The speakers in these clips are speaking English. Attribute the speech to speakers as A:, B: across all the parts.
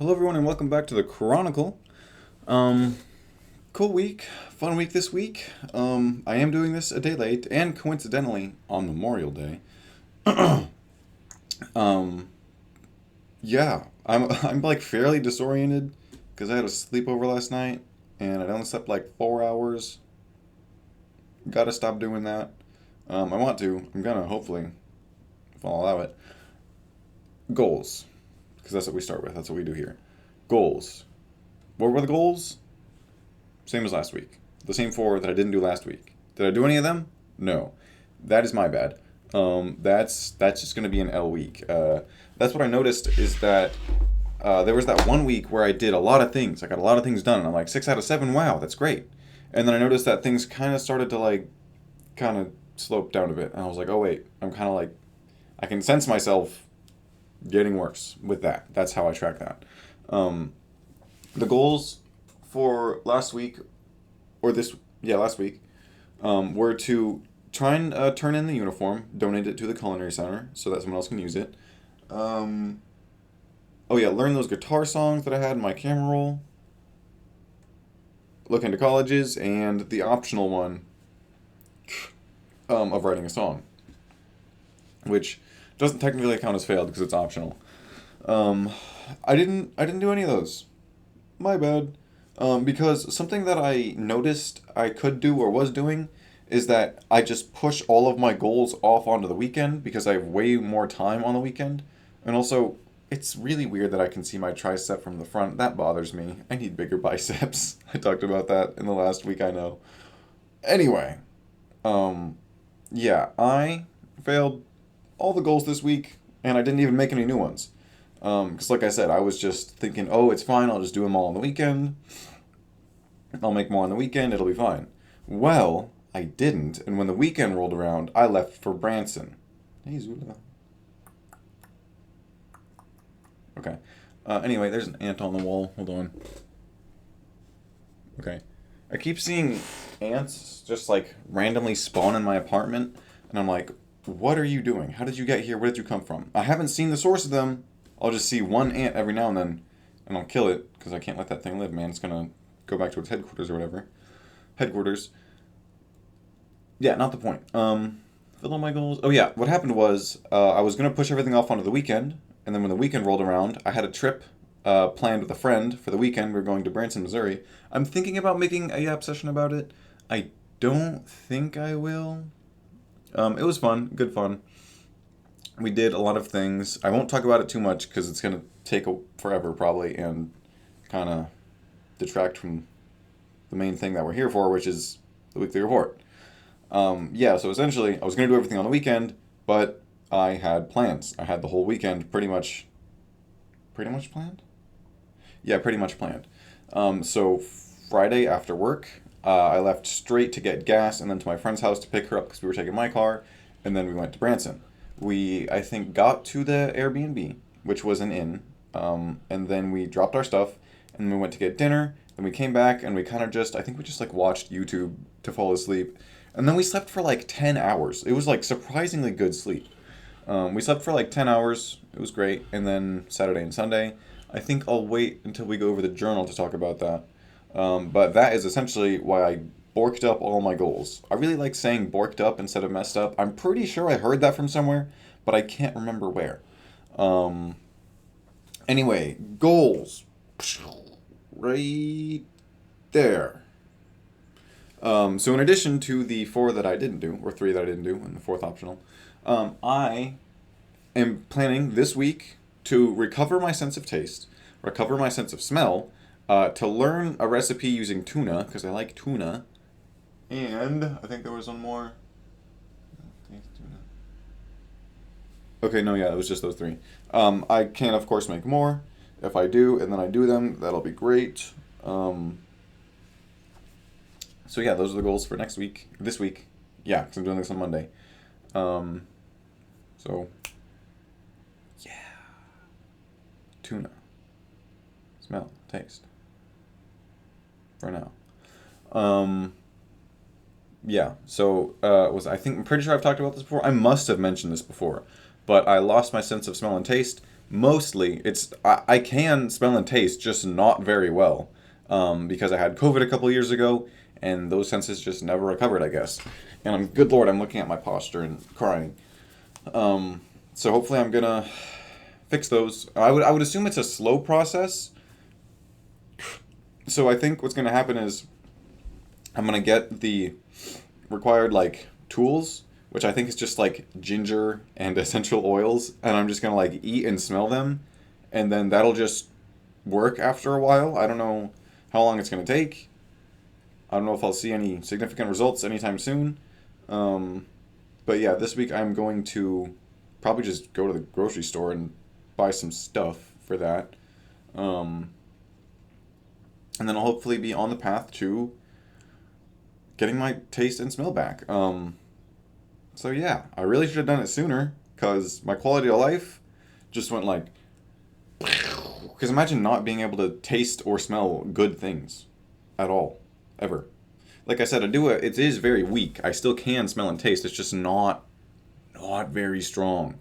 A: Hello, everyone, and welcome back to the Chronicle. Um, cool week, fun week this week. I am doing this a day late, and coincidentally on Memorial Day. Um, yeah, I'm like fairly disoriented because I had a sleepover last night, and I only slept like 4 hours. Gotta stop doing that. I want to. I'm gonna hopefully, if I'll allow it. Goals, because that's what we start with. That's what we do here. Goals. What were the goals? Same as last week. The same four that I didn't do last week. Did I do any of them? No. That is my bad. That's just gonna be an L week. That's what I noticed is that there was that one week where I did a lot of things. I got a lot of things done, and I'm like 6 out of 7. Wow, that's great. And then I noticed that things kind of started to like kind of slope down a bit, and I was like, oh wait, I'm kind of like I can sense myself getting worse with that. That's how I track that. Um, the goals for last week or this yeah last week were to try and turn in the uniform, donate it to the culinary center so that someone else can use it. Um, oh yeah, learn those guitar songs that I had in my camera roll. Look into colleges and the optional one of writing a song, which doesn't technically count as failed because it's optional. Um, I didn't do any of those. My bad. Because something that I noticed I could do or was doing is that I just push all of my goals off onto the weekend because I have way more time on the weekend. And also, it's really weird that I can see my tricep from the front. That bothers me. I need bigger biceps. I talked about that in the last week, I know. Anyway, um, yeah, I failed all the goals this week, and I didn't even make any new ones. Because, like I said, I was just thinking, oh, it's fine, I'll just do them all on the weekend. I'll make more on the weekend, it'll be fine. Well, I didn't, and when the weekend rolled around, I left for Branson. Hey, Zula. Okay. Anyway, there's an ant on the wall. Hold on. Okay. I keep seeing ants just like randomly spawn in my apartment, and I'm like, what are you doing? How did you get here? Where did you come from? I haven't seen the source of them. I'll just see one ant every now and then, and I'll kill it because I can't let that thing live, man. It's gonna go back to its headquarters or whatever. Headquarters. Yeah, not the point. Fill all my goals. Oh yeah, what happened was I was gonna push everything off onto the weekend, and then when the weekend rolled around, I had a trip planned with a friend for the weekend. We were going to Branson, Missouri. I'm thinking about making a Yap session about it. I don't think I will. It was fun, good fun. We did a lot of things. I won't talk about it too much because it's gonna take forever probably and kind of detract from the main thing that we're here for, which is the weekly report. Yeah, so essentially, I was going to do everything on the weekend, but I had plans. I had the whole weekend pretty much planned? Yeah, pretty much planned. So Friday after work, I left straight to get gas and then to my friend's house to pick her up because we were taking my car, and then we went to Branson. We, I think, got to the Airbnb, which was an inn, and then we dropped our stuff, and we went to get dinner. Then we came back, and we kind of just, I think we just like watched YouTube to fall asleep, and then we slept for like 10 hours. It was like surprisingly good sleep. We slept for like 10 hours. It was great, and then Saturday and Sunday. I think I'll wait until we go over the journal to talk about that. But that is essentially why I borked up all my goals. I really like saying borked up instead of messed up. I'm pretty sure I heard that from somewhere, but I can't remember where. Um, anyway, goals. Right there. So in addition to the four that I didn't do, or three that I didn't do, and the fourth optional, I am planning this week to recover my sense of taste, recover my sense of smell, to learn a recipe using tuna, because I like tuna, and I think there was one more. Okay, no, yeah, it was just those three. I can, of course, make more. If I do, and then I do them, that'll be great. So yeah, those are the goals for next week. This week, yeah, because I'm doing this on Monday. Um, so yeah, tuna, smell, taste. For now. Um, yeah. So I'm pretty sure I've talked about this before. I must have mentioned this before, but I lost my sense of smell and taste Mostly, I can smell and taste, just not very well, because I had COVID a couple years ago, and those senses just never recovered, I guess. And good lord, I'm looking at my posture and crying. So hopefully, I'm gonna fix those. I would assume it's a slow process. So I think what's gonna happen is I'm gonna get the required like tools, which I think is just like ginger and essential oils, and I'm just gonna like eat and smell them, and then that'll just work after a while. I don't know how long it's gonna take. I don't know if I'll see any significant results anytime soon. Um, but yeah, this week I'm going to probably just go to the grocery store and buy some stuff for that. Um, and then I'll hopefully be on the path to getting my taste and smell back. So yeah, I really should have done it sooner because my quality of life just went like. Because imagine not being able to taste or smell good things at all, ever. Like I said, it is very weak. I still can smell and taste. It's just not very strong.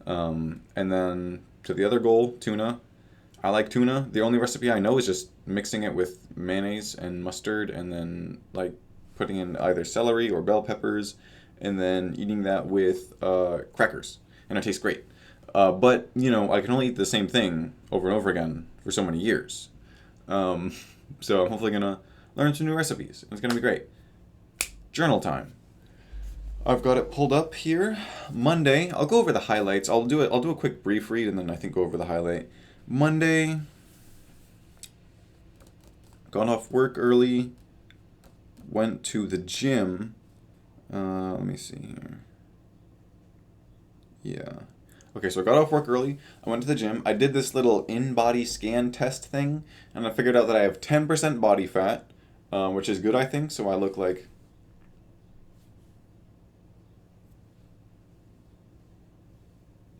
A: And then to the other goal, tuna. I like tuna. The only recipe I know is just mixing it with mayonnaise and mustard, and then like putting in either celery or bell peppers, and then eating that with crackers, and it tastes great. But I can only eat the same thing over and over again for so many years. Um, so I'm hopefully gonna learn some new recipes. It's gonna be great. Journal time. I've got it pulled up here. Monday. I'll go over the highlights. I'll do it. I'll do a quick brief read and then I think go over the highlight. Monday. Gone off work early. Went to the gym. Let me see here. Yeah. Okay, so I got off work early. I went to the gym. I did this little in-body scan test thing, and I figured out that I have 10% body fat, which is good, I think. So I look like.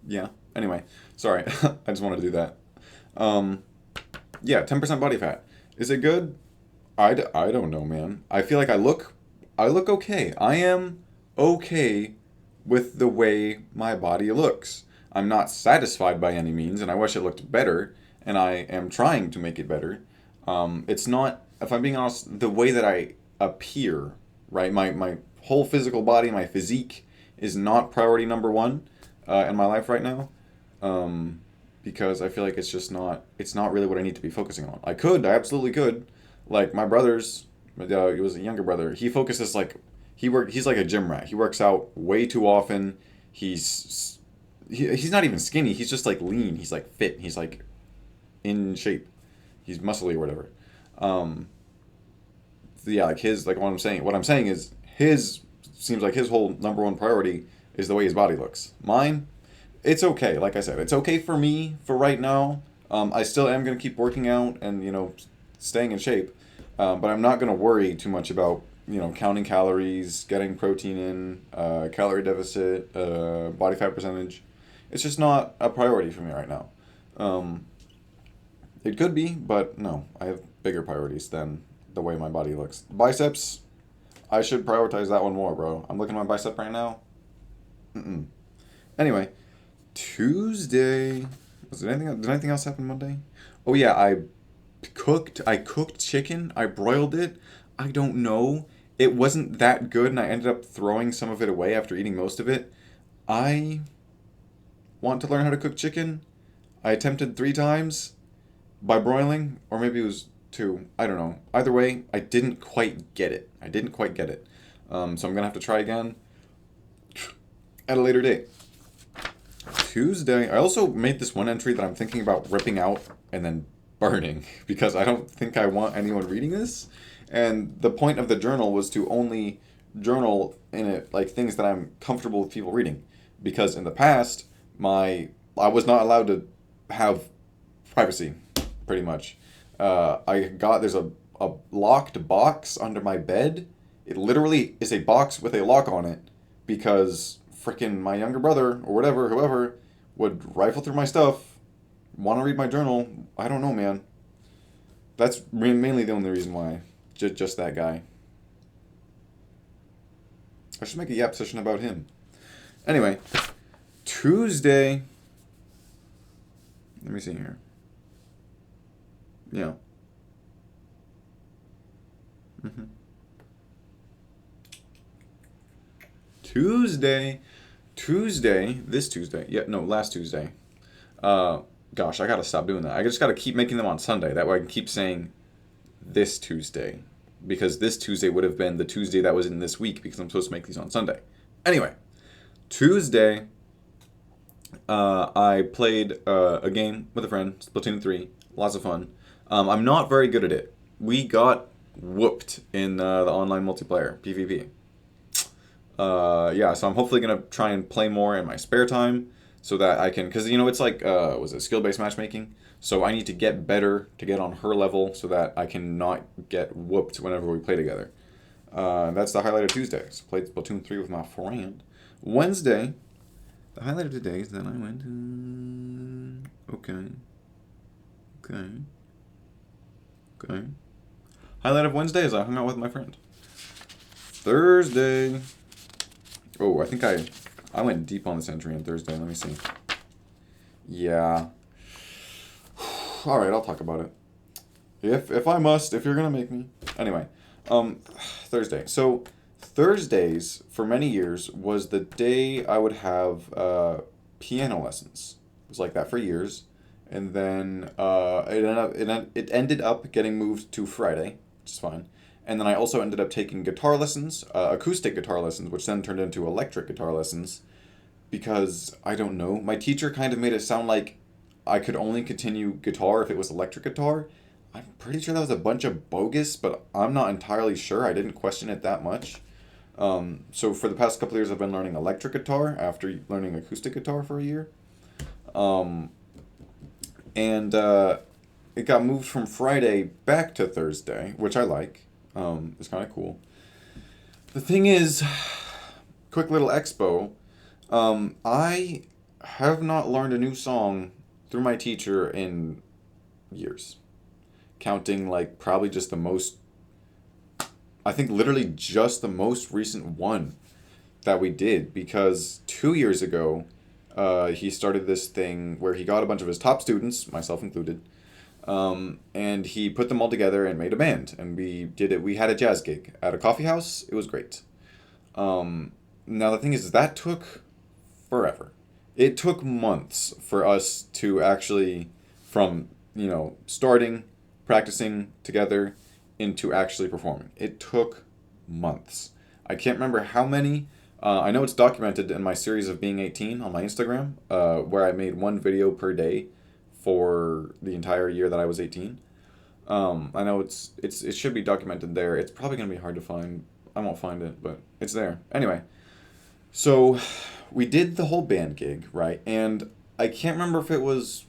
A: Yeah. Anyway, sorry. I just wanted to do that. Um, yeah, 10% body fat. Is it good? I don't know, man. I feel like I look okay. I am okay with the way my body looks. I'm not satisfied by any means, and I wish it looked better, and I am trying to make it better. It's not, if I'm being honest, the way that I appear, right? My whole physical body, my physique, is not priority number one in my life right now. Um, because I feel like it's not really what I need to be focusing on. I absolutely could. Like my brother's, he was a younger brother. He focuses like, he's like a gym rat. He works out way too often. He's, he's not even skinny. He's just like lean. He's like fit. He's like in shape. He's muscly or whatever. Um, so yeah, like what I'm saying is his seems like his whole number one priority is the way his body looks. Mine, it's okay. Like I said, it's okay for me for right now. I still am gonna keep working out and staying in shape, but I'm not gonna worry too much about counting calories, getting protein in, calorie deficit, body fat percentage. It's just not a priority for me right now. Um, it could be, but no, I have bigger priorities than the way my body looks. Biceps, I should prioritize that one more, bro. I'm looking at my bicep right now. Mm-mm. Anyway, Tuesday. Did anything else happen Monday? Oh yeah, I cooked chicken. I broiled it. I don't know. It wasn't that good, and I ended up throwing some of it away after eating most of it. I want to learn how to cook chicken. I attempted 3 times by broiling, or maybe it was two. I don't know. Either way, I didn't quite get it. I didn't quite get it. So I'm gonna have to try again at a later date. Tuesday. I also made this one entry that I'm thinking about ripping out and then burning because I don't think I want anyone reading this. And the point of the journal was to only journal in it like things that I'm comfortable with people reading. Because in the past, I was not allowed to have privacy, pretty much. There's a locked box under my bed. It literally is a box with a lock on it because freaking my younger brother or whatever, whoever, would rifle through my stuff, want to read my journal. I don't know, man. That's mainly the only reason why. Just that guy. I should make a yap session about him. Anyway, Tuesday. Let me see here. Yeah. hmm this Tuesday. Yeah, no, last Tuesday. Uh, Gosh, I gotta stop doing that. I just gotta keep making them on Sunday. That way I can keep saying this Tuesday. Because this Tuesday would have been the Tuesday that was in this week because I'm supposed to make these on Sunday. Anyway, Tuesday, I played a game with a friend, Splatoon 3. Lots of fun. I'm not very good at it. We got whooped in the online multiplayer, PvP. Yeah, so I'm hopefully going to try and play more in my spare time so that I can, because, it's like, was it skill-based matchmaking? So I need to get better to get on her level so that I can not get whooped whenever we play together. That's the highlight of Tuesday. So played Splatoon 3 with my friend. Wednesday, the highlight of today is that I went to... Okay. Highlight of Wednesday is I hung out with my friend. Thursday... Oh, I think I went deep on this entry on Thursday. Let me see. Yeah. Alright, I'll talk about it. If I must, if you're gonna make me. Anyway, Thursday. So, Thursdays, for many years, was the day I would have piano lessons. It was like that for years. And then it ended up getting moved to Friday, which is fine. And then I also ended up taking guitar lessons, acoustic guitar lessons, which then turned into electric guitar lessons. Because, I don't know, my teacher kind of made it sound like I could only continue guitar if it was electric guitar. I'm pretty sure that was a bunch of bogus, but I'm not entirely sure. I didn't question it that much. So for the past couple of years, I've been learning electric guitar after learning acoustic guitar for a year. And it got moved from Friday back to Thursday, which I like. It's kind of cool. The thing is, quick little expo. I have not learned a new song through my teacher in years. Counting like probably just the most, I think literally just the most recent one that we did, because 2 years ago, he started this thing where he got a bunch of his top students, myself included, and he put them all together and made a band, and we did it. We had a jazz gig at a coffee house. It was great. Now the thing is, that took forever. It took months for us to actually, from, starting, practicing together, into actually performing. It took months. I can't remember how many. I know it's documented in my series of Being 18 on my Instagram, where I made one video per day for the entire year that I was 18. I know it should be documented there. It's probably going to be hard to find. I won't find it, but it's there. Anyway, so we did the whole band gig, right? And I can't remember if it was,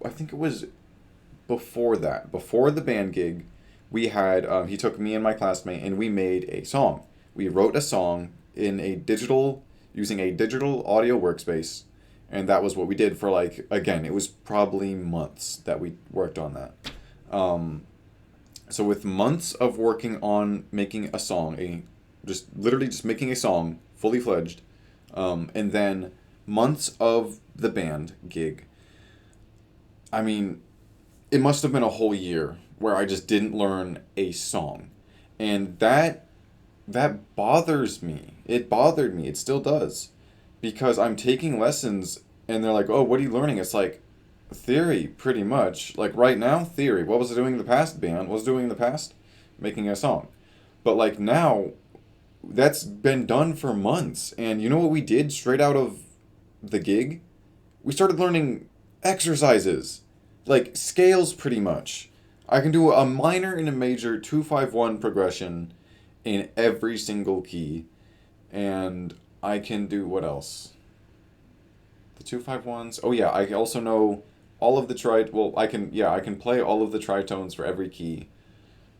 A: I think it was before that. Before the band gig, we had, he took me and my classmate and we made a song. We wrote a song in using a digital audio workspace. And that was what we did for like, again, it was probably months that we worked on that. So with months of working on making a song, literally just making a song, fully fledged, and then months of the band gig. I mean, it must have been a whole year where I just didn't learn a song. And that bothers me. It bothered me. It still does. Because I'm taking lessons and they're like, oh, what are you learning? It's like, theory, pretty much. Like, right now, theory. What was I doing in the past, band? What was I doing in the past? Making a song. But, like, now, that's been done for months. And you know what we did straight out of the gig? We started learning exercises. Like, scales, pretty much. I can do a minor and a major 2-5-1 progression in every single key. And I can do what else? The 2-5-1s. Oh yeah, I also know all of the I can play all of the tritones for every key,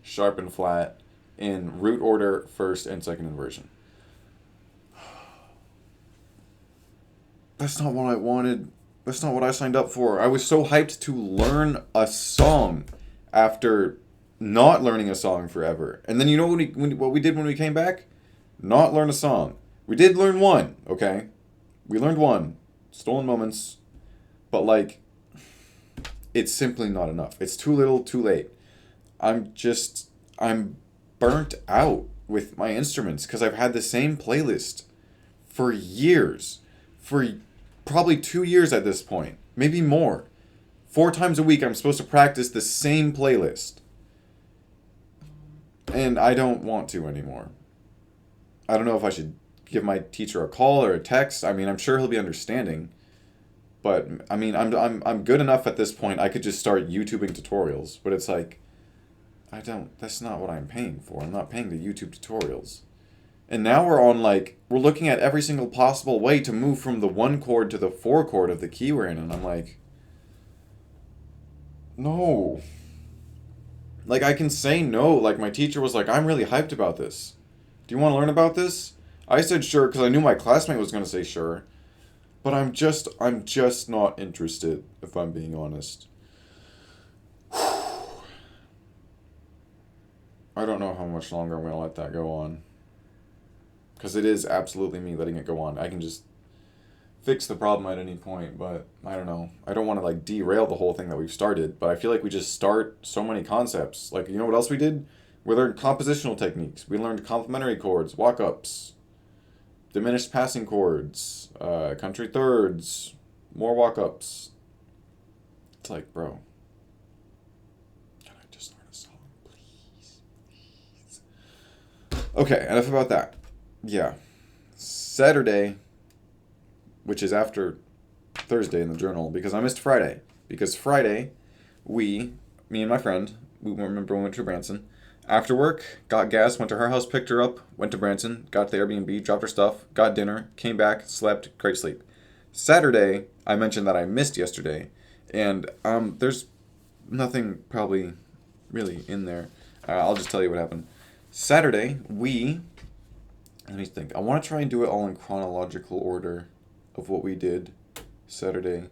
A: sharp and flat, in root order, first and second inversion. That's not what I wanted. That's not what I signed up for. I was so hyped to learn a song after not learning a song forever. And then you know what we did when we came back? Not learn a song. We did learn one, okay? We learned one. Stolen moments. But, like, it's simply not enough. It's too little, too late. I'm burnt out with my instruments because I've had the same playlist for years, for probably 2 years at this point, maybe more. 4 times a week, I'm supposed to practice the same playlist. And I don't want to anymore. I don't know if I should give my teacher a call or a text. I mean, I'm sure he'll be understanding. But I mean, I'm good enough at this point. I could just start YouTubing tutorials. But it's like, I don't. That's not what I'm paying for. I'm not paying the YouTube tutorials. And now we're looking at every single possible way to move from the 1 chord to the 4 chord of the key we're in, and I'm like, no. Like, I can say no. Like, my teacher was like, I'm really hyped about this. Do you want to learn about this? I said sure because I knew my classmate was going to say sure. But I'm just not interested, if I'm being honest. I don't know how much longer I'm going to let that go on. Because it is absolutely me letting it go on. I can just fix the problem at any point, but I don't know. I don't want to like derail the whole thing that we've started, but I feel like we just start so many concepts. Like, you know what else we did? We learned compositional techniques. We learned complementary chords, walk-ups, diminished passing chords, country thirds, more walk-ups. It's like, bro, can I just learn a song, please? Please. Okay, enough about that. Yeah. Saturday, which is after Thursday in the journal, because I missed Friday. Because Friday, me and my friend, we went to Branson. After work, got gas, went to her house, picked her up, went to Branson, got to the Airbnb, dropped her stuff, got dinner, came back, slept, great sleep. Saturday, I mentioned that I missed yesterday, and there's nothing probably really in there. I'll just tell you what happened. Saturday, let me think. I want to try and do it all in chronological order of what we did Saturday.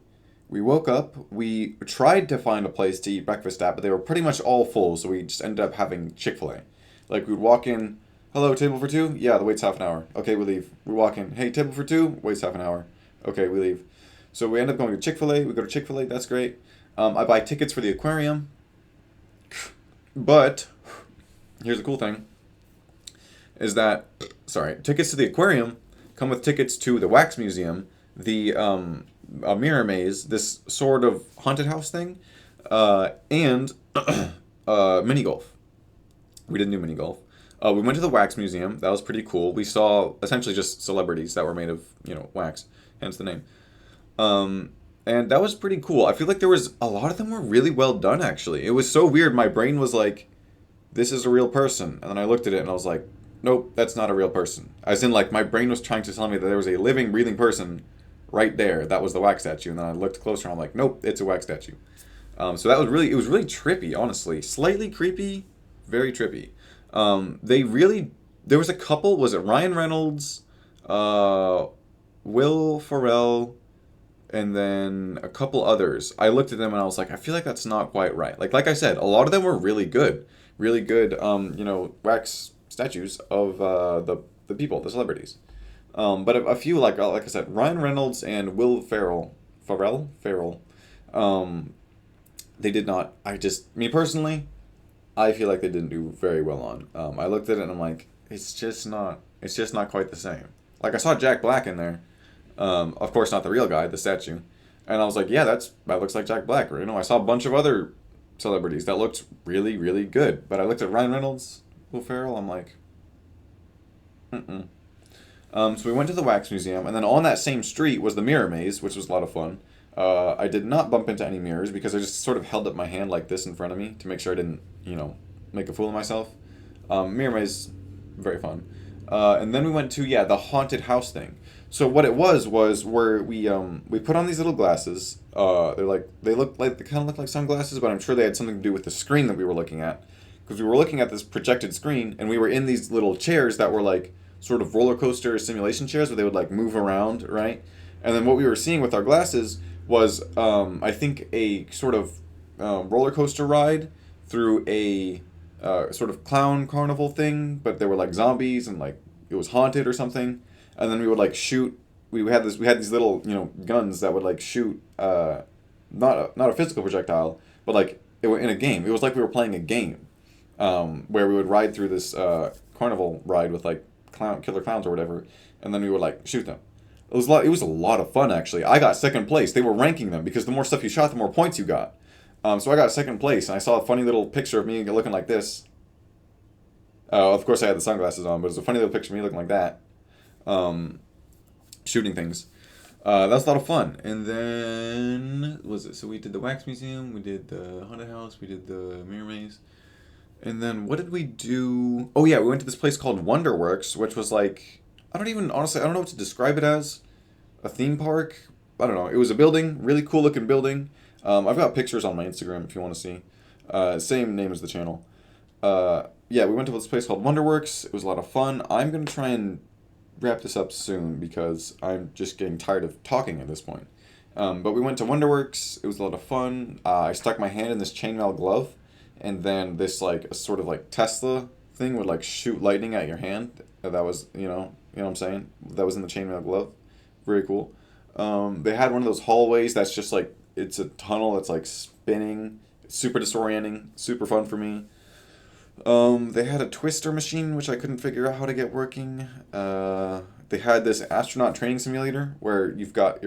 A: We woke up, we tried to find a place to eat breakfast at, but they were pretty much all full, so we just ended up having Chick-fil-A. Like, we'd walk in, hello, table for 2? Yeah, the wait's half an hour. Okay, we leave. We walk in, hey, table for 2? Wait's half an hour. Okay, we leave. So we end up going to Chick-fil-A, we go to Chick-fil-A, that's great. I buy tickets for the aquarium. But, here's the cool thing, is that, tickets to the aquarium come with tickets to the wax museum, the a mirror maze, this sort of haunted house thing, and mini golf. We didn't do mini golf. We went to the wax museum. That was pretty cool. We saw essentially just celebrities that were made of, wax, hence the name. And that was pretty cool. I feel like a lot of them were really well done, actually. It was so weird. My brain was like, this is a real person. And then I looked at it and I was like, nope, that's not a real person. As in, like, my brain was trying to tell me that there was a living, breathing person right there. That was the wax statue. And then I looked closer and I'm like, nope, it's a wax statue. So it was really trippy, honestly. Slightly creepy, very trippy. There was a couple, was it Ryan Reynolds, Will Ferrell, and then a couple others. I looked at them and I was like, I feel like that's not quite right. Like I said, a lot of them were really good, wax statues of the people, the celebrities. But a few, like I said, Ryan Reynolds and Will Ferrell, they did not. Me personally, I feel like they didn't do very well on. I looked at it and I'm like, it's just not quite the same. Like, I saw Jack Black in there. Of course, not the real guy, the statue. And I was like, yeah, that looks like Jack Black. Or, I saw a bunch of other celebrities that looked really, really good. But I looked at Ryan Reynolds, Will Ferrell, I'm like, mm-mm. So we went to the Wax Museum, and then on that same street was the Mirror Maze, which was a lot of fun. I did not bump into any mirrors because I just sort of held up my hand like this in front of me to make sure I didn't, make a fool of myself. Mirror Maze, very fun. And then we went to, the haunted house thing. So what it was where we put on these little glasses. They kind of look like sunglasses, but I'm sure they had something to do with the screen that we were looking at. Because we were looking at this projected screen, and we were in these little chairs that were like sort of roller coaster simulation chairs where they would like move around, right? And then what we were seeing with our glasses was, I think, a sort of roller coaster ride through a sort of clown carnival thing, but there were like zombies and like it was haunted or something. And then we would like shoot. We had these little guns that would like shoot not a physical projectile, but like in a game. It was like we were playing a game, where we would ride through this carnival ride with like killer clowns or whatever, and then we would like shoot them. It was a lot of fun actually. I got second place. They were ranking them because the more stuff you shot, the more points you got. So I got second place, and I saw a funny little picture of me looking like this. Of course, I had the sunglasses on, but it was a funny little picture of me looking like that, shooting things. That was a lot of fun. And then, what was it? So we did the wax museum, we did the haunted house, we did the mirror maze. And then what did we do? Oh yeah, we went to this place called Wonderworks, which was like, honestly, I don't know what to describe it as. A theme park? I don't know. It was a building, really cool looking building. I've got pictures on my Instagram if you want to see. Same name as the channel. Yeah, we went to this place called Wonderworks. It was a lot of fun. I'm going to try and wrap this up soon because I'm just getting tired of talking at this point. But we went to Wonderworks. It was a lot of fun. I stuck my hand in this chainmail glove, and then this like a sort of like Tesla thing would like shoot lightning at your hand. That was you know what I'm saying. That was in the chainmail glove. Very cool. They had one of those hallways that's just like it's a tunnel that's like spinning. It's super disorienting. Super fun for me. They had a twister machine which I couldn't figure out how to get working. They had this astronaut training simulator where you've got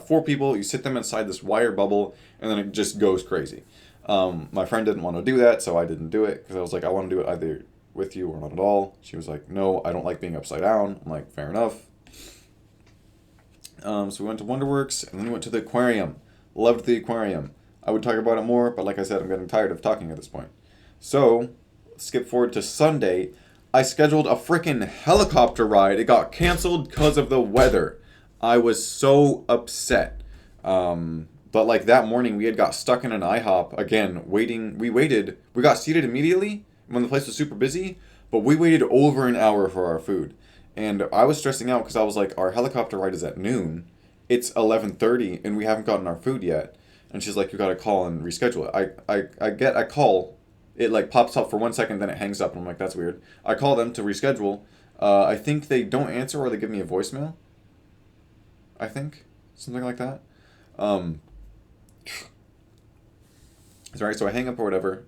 A: four people. You sit them inside this wire bubble, and then it just goes crazy. My friend didn't want to do that, so I didn't do it because I was like, I want to do it either with you or not at all. She was like, no, I don't like being upside down. I'm like, fair enough. So we went to Wonderworks, and then we went to the aquarium. Loved the aquarium. I would talk about it more, but like I said, I'm getting tired of talking at this point. So, skip forward to Sunday. I scheduled a freaking helicopter ride. It got canceled because of the weather. I was so upset. But like that morning, we had got stuck in an IHOP again, waiting. We waited. We got seated immediately when the place was super busy, but we waited over an hour for our food. And I was stressing out because I was like, our helicopter ride is at noon. It's 11:30 and we haven't gotten our food yet. And she's like, you gotta call and reschedule it. I call. It like pops up for 1 second, then it hangs up. And I'm like, that's weird. I call them to reschedule. I think they don't answer or they give me a voicemail. I think. Something like that. Sorry, so I hang up or whatever.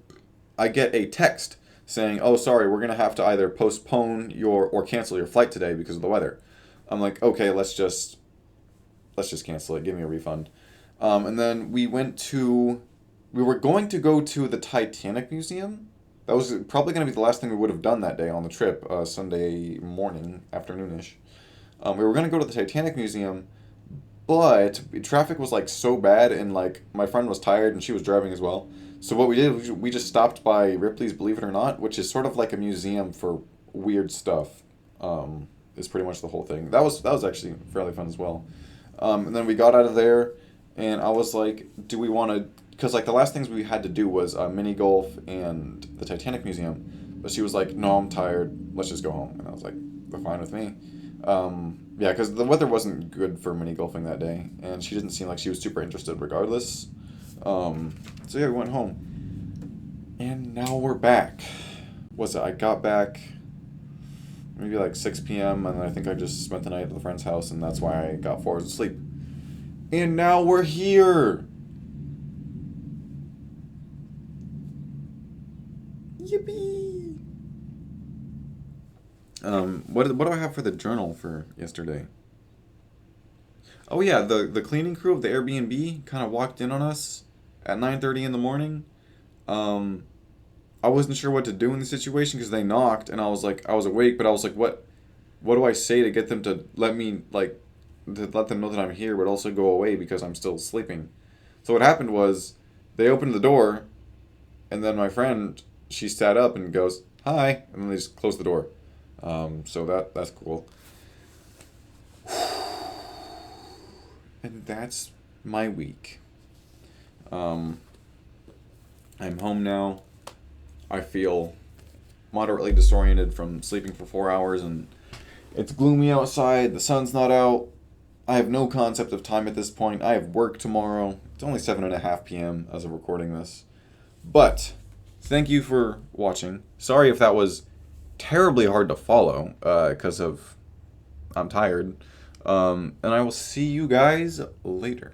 A: I get a text saying, oh, sorry, we're going to have to either postpone or cancel your flight today because of the weather. I'm like, okay, let's just cancel it. Give me a refund. And then we were going to go to the Titanic Museum. That was probably going to be the last thing we would have done that day on the trip, Sunday morning, afternoonish. We were going to go to the Titanic Museum, but traffic was like so bad and like my friend was tired and she was driving as well. So what we did, we just stopped by Ripley's Believe It or Not, which is sort of like a museum for weird stuff. Is pretty much the whole thing. That was actually fairly fun as well. And then we got out of there, and I was like, do we want to? Because like the last things we had to do was mini golf and the Titanic Museum. But she was like, no, I'm tired. Let's just go home. And I was like, fine with me. Yeah, because the weather wasn't good for mini golfing that day, and she didn't seem like she was super interested regardless. So yeah, we went home, and now we're back. I got back maybe like 6 p.m., and I think I just spent the night at the friend's house, and that's why I got 4 hours of sleep. And now we're here! Yippee! What do I have for the journal for yesterday? Oh yeah, the cleaning crew of the Airbnb kind of walked in on us at 9:30 in the morning. I wasn't sure what to do in the situation because they knocked, and I was awake, but I was like, what do I say to get them to let me to let them know that I'm here, but also go away because I'm still sleeping. So what happened was they opened the door, and then my friend, she sat up and goes, hi, and then they just closed the door. So that's cool. And that's my week. I'm home now. I feel moderately disoriented from sleeping for 4 hours, and it's gloomy outside. The sun's not out. I have no concept of time at this point. I have work tomorrow. It's only 7:30 p.m. as of recording this. But thank you for watching. Sorry if that was terribly hard to follow because I'm tired. And I will see you guys later.